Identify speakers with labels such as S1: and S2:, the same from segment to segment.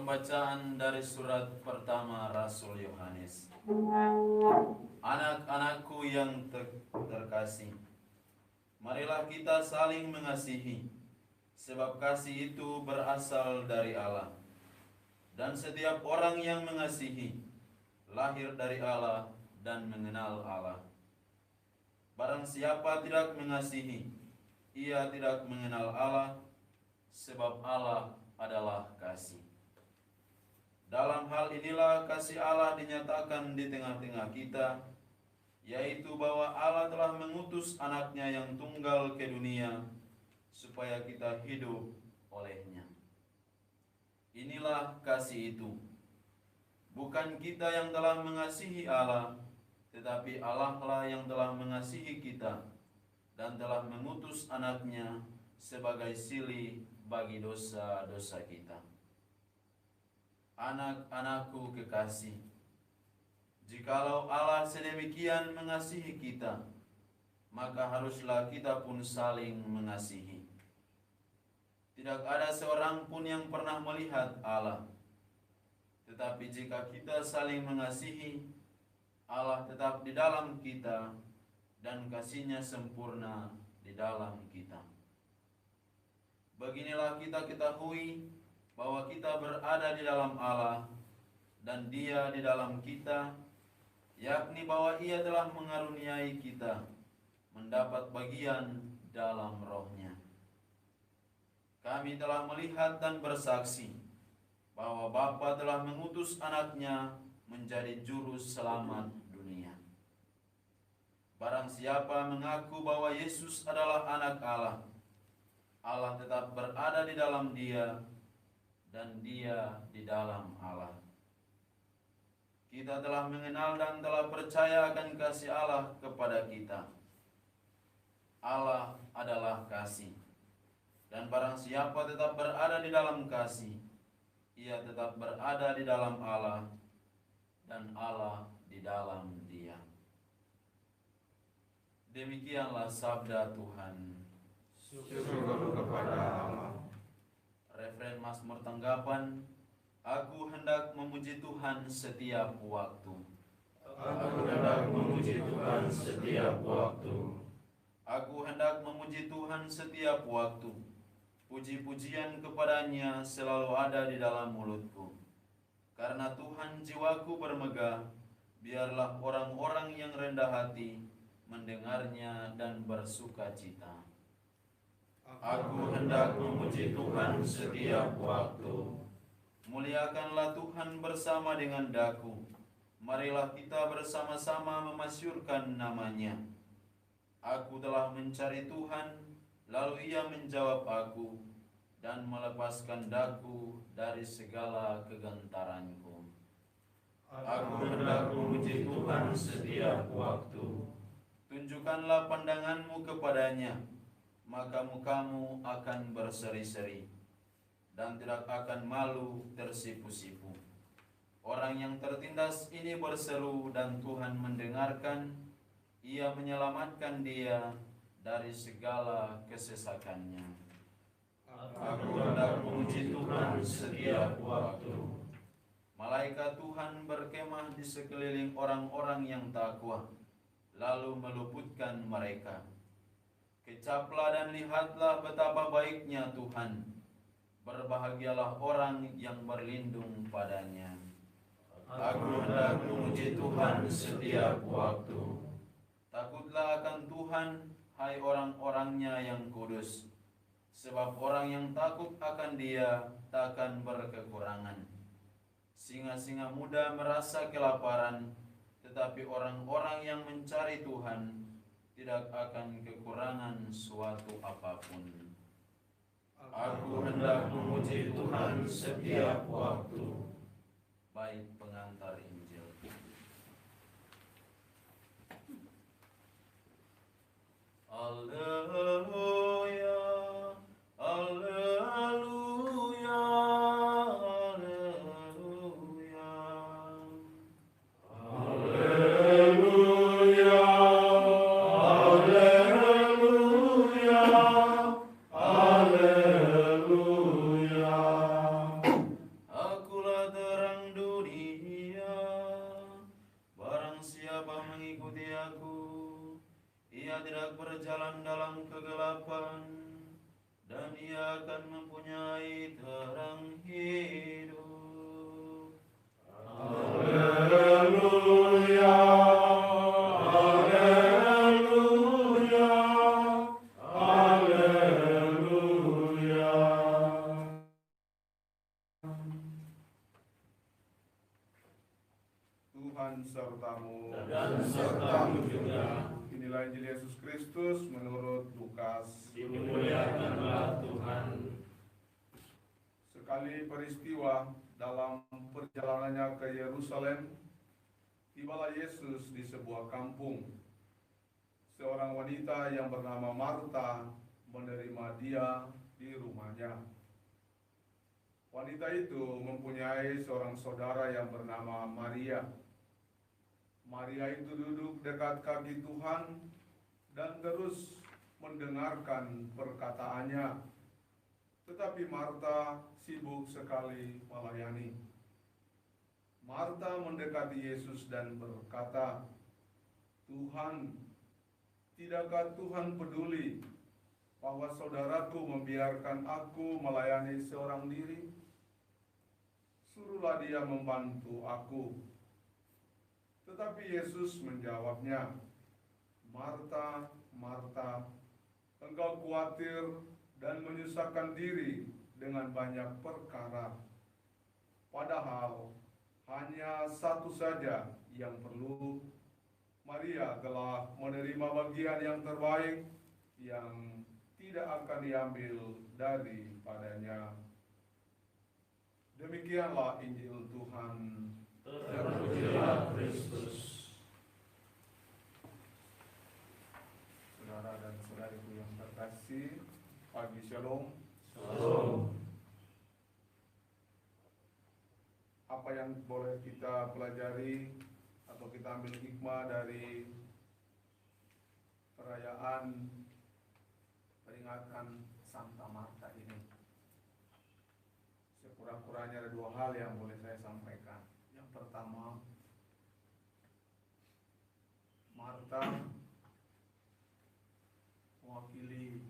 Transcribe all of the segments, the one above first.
S1: Pembacaan dari surat pertama Rasul Yohanes. Anak-anakku yang terkasih, marilah kita saling mengasihi, sebab kasih itu berasal dari Allah. Dan setiap orang yang mengasihi, lahir dari Allah dan mengenal Allah. Barang siapa tidak mengasihi, ia tidak mengenal Allah, sebab Allah adalah kasih. Dalam hal inilah kasih Allah dinyatakan di tengah-tengah kita, yaitu bahwa Allah telah mengutus anaknya yang tunggal ke dunia, supaya kita hidup olehnya. Inilah kasih itu. Bukan kita yang telah mengasihi Allah, tetapi Allah lah yang telah mengasihi kita, dan telah mengutus anaknya sebagai silih bagi dosa-dosa kita. Anak-anakku kekasih, jikalau Allah sedemikian mengasihi kita, maka haruslah kita pun saling mengasihi. Tidak ada seorang pun yang pernah melihat Allah. Tetapi jika kita saling mengasihi, Allah tetap di dalam kita, dan kasih-Nya sempurna di dalam kita. Beginilah kita ketahui bahwa kita berada di dalam Allah dan Dia di dalam kita, yakni bahwa Ia telah mengaruniai kita mendapat bagian dalam Roh-Nya. Kami telah melihat dan bersaksi bahwa Bapa telah mengutus anaknya menjadi juru selamat dunia. Barang siapa mengaku bahwa Yesus adalah anak Allah, Allah tetap berada di dalam dia, dan dia di dalam Allah. Kita telah mengenal dan telah percaya akan kasih Allah kepada kita. Allah adalah kasih. Dan barang siapa tetap berada di dalam kasih, ia tetap berada di dalam Allah, dan Allah di dalam dia. Demikianlah sabda Tuhan.
S2: Syukur kepada Allah.
S1: Referen Mazmur tanggapan, aku hendak memuji Tuhan setiap waktu.
S2: Aku hendak memuji Tuhan setiap waktu.
S1: Aku hendak memuji Tuhan setiap waktu. Puji-pujian kepadanya selalu ada di dalam mulutku. Karena Tuhan jiwaku bermegah, biarlah orang-orang yang rendah hati mendengarnya dan bersuka cita.
S2: Aku hendak memuji Tuhan setiap waktu.
S1: Muliakanlah Tuhan bersama dengan daku. Marilah kita bersama-sama memasyurkan nama-Nya. Aku telah mencari Tuhan, lalu Ia menjawab aku dan melepaskan daku dari segala kegentaranku.
S2: Aku hendak memuji Tuhan setiap waktu.
S1: Tunjukkanlah pandangan-Mu kepadanya, maka mukamu akan berseri-seri, dan tidak akan malu tersipu-sipu. Orang yang tertindas ini berseru, dan Tuhan mendengarkan. Ia menyelamatkan dia dari segala kesesakannya.
S2: Aku hendak memuji Tuhan setiap waktu.
S1: Malaikat Tuhan berkemah di sekeliling orang-orang yang takwa, lalu meluputkan mereka. Kecaplah dan lihatlah betapa baiknya Tuhan. Berbahagialah orang yang berlindung padanya.
S2: Aku hendak memuji Tuhan setiap waktu.
S1: Takutlah akan Tuhan, hai orang-orangnya yang kudus. Sebab orang yang takut akan Dia takkan berkekurangan. Singa-singa muda merasa kelaparan, tetapi orang-orang yang mencari Tuhan tidak akan kekurangan suatu apapun.
S2: Aku hendak memuji Tuhan setiap waktu.
S1: Baik pengantar Injil. Haleluya, haleluya, haleluya.
S2: Haleluya, haleluya, haleluya.
S1: Aku ia tidak berjalan dalam kegelapan, dan ia akan mempunyai terang hidup.
S2: Haleluya, haleluya, haleluya.
S3: Tuhan sertamu
S2: Dan sertamu juga.
S3: Inilah Injil Yesus Kristus menurut Lukas.
S2: Dimuliakanlah Tuhan.
S3: Sekali peristiwa dalam perjalanannya ke Yerusalem, tibalah Yesus di sebuah kampung. Seorang wanita yang bernama Marta menerima dia di rumahnya. Wanita itu mempunyai seorang saudara yang bernama Maria. Maria itu duduk dekat kaki Tuhan dan terus mendengarkan perkataannya. Tetapi Marta sibuk sekali melayani. Marta mendekati Yesus dan berkata, "Tuhan, tidakkah Tuhan peduli bahwa saudaraku membiarkan aku melayani seorang diri? Suruhlah dia membantu aku." Tetapi Yesus menjawabnya, "Marta, Marta, engkau khawatir dan menyusahkan diri dengan banyak perkara. Padahal hanya satu saja yang perlu. Maria telah menerima bagian yang terbaik yang tidak akan diambil daripadanya." Demikianlah Injil Tuhan.
S2: Terpujilah Kristus.
S3: Saudara dan saudariku yang terkasih, pagi shalom.
S2: Shalom.
S3: Apa yang boleh kita pelajari atau kita ambil hikmah dari perayaan peringatan Santa Marta ini? Sekurang-kurangnya ada dua hal yang boleh saya sampaikan. Yang pertama, Marta mewakili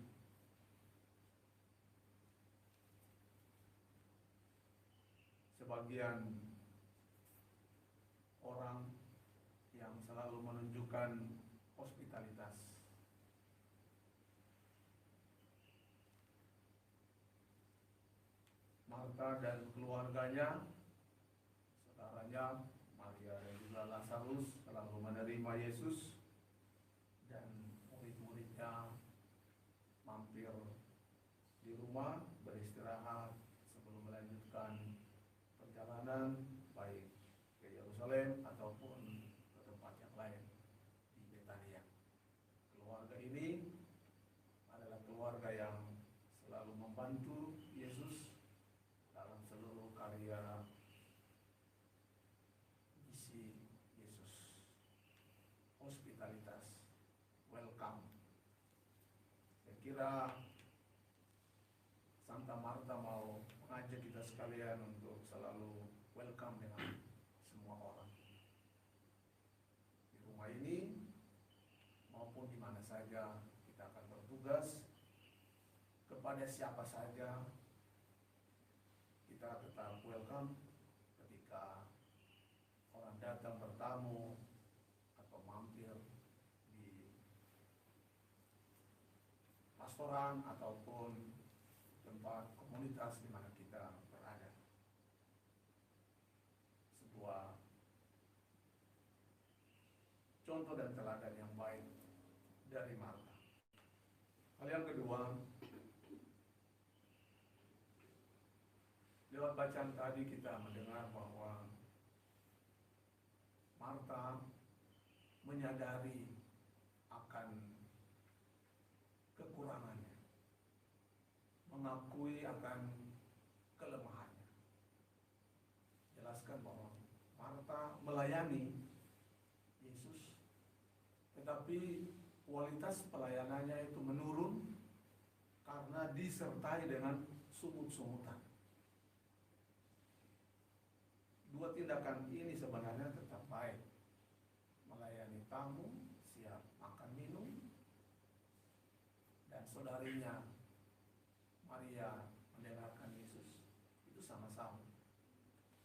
S3: sebagian orang yang selalu menunjukkan hospitalitas. Marta dan keluarganya, saudaranya Maria dan juga Lazarus selalu menerima Yesus, dan murid-muridnya mampir di rumah beristirahat sebelum melanjutkan perjalanan baik ke Yerusalem ataupun ke tempat yang lain di Betania. Keluarga ini adalah keluarga yang selalu membantu Yesus dalam seluruh karya misi Yesus. Hospitalitas, welcome. Saya kira Santa Marta mau mengajak kita sekalian untuk selalu welcome dengan semua orang di rumah ini maupun di mana saja kita akan bertugas. Kepada siapa saja kita tetap welcome. Ketika orang datang bertamu atau mampir di restoran ataupun tempat komunitas di mana kita berada. Sebuah contoh dan teladan yang baik dari Marta. Hal yang kedua, lewat bacaan tadi kita mendengar bahwa Marta menyadari akan kekurangannya, mengakui akan kelemahannya. Jelaskan bahwa Marta melayani Yesus, tetapi kualitas pelayanannya itu menurun karena disertai dengan sungut-sungutan. Dua tindakan ini sebenarnya tetap baik. Melayani tamu, siap makan minum, saudarinya Maria mendengarkan Yesus, itu sama-sama.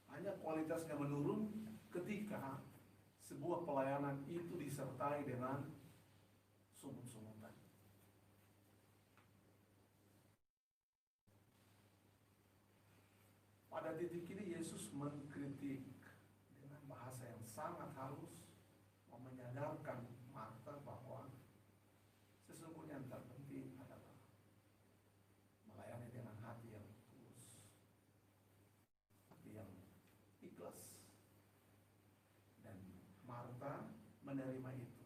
S3: Hanya kualitasnya menurun ketika sebuah pelayanan itu disertai dengan sungut-sungutan. Pada titik ini Yesus mengkritik dengan bahasa yang sangat halus, menyadarkan Marta bahwa sesungguhnya yang terpenting adalah melayani dengan hati yang tulus, hati yang ikhlas. Dan Marta menerima itu.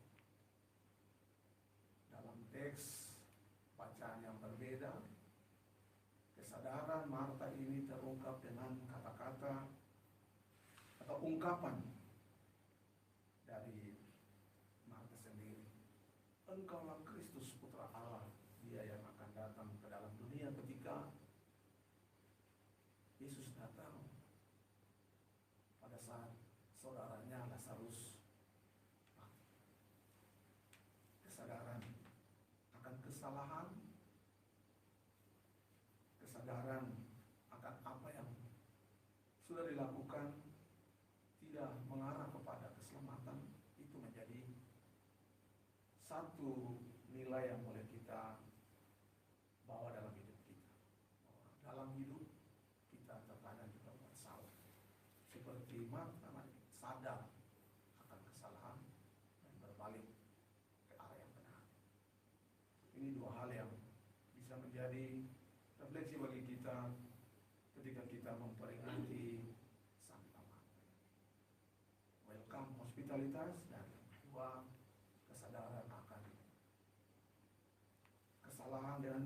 S3: Dalam teks bacaan yang berbeda, kesadaran Marta ini terungkap dengan kata-kata atau ungkapan dari Marta sendiri. Engkaulah Kristus Putra Allah, Dia yang akan datang ke dalam dunia. Ketika Yesus datang pada saat saudaranya Lazarus mati. Kesadaran akan kesalahan, kesadaran akan apa yang sudah dilakukan tidak mengarah kepada keselamatan, itu menjadi satu nilai yang boleh kita bawa dalam hidup kita. Dalam hidup kita terkadang juga buat salah, seperti Marta sadar akan kesalahan dan berbalik ke arah yang benar. Ini dua hal yang bisa menjadi refleksi bagi kita ketika kita memperingati Santa Marta. Welcome hospitalitas, dan yang kedua kesadaran akan kesalahan dan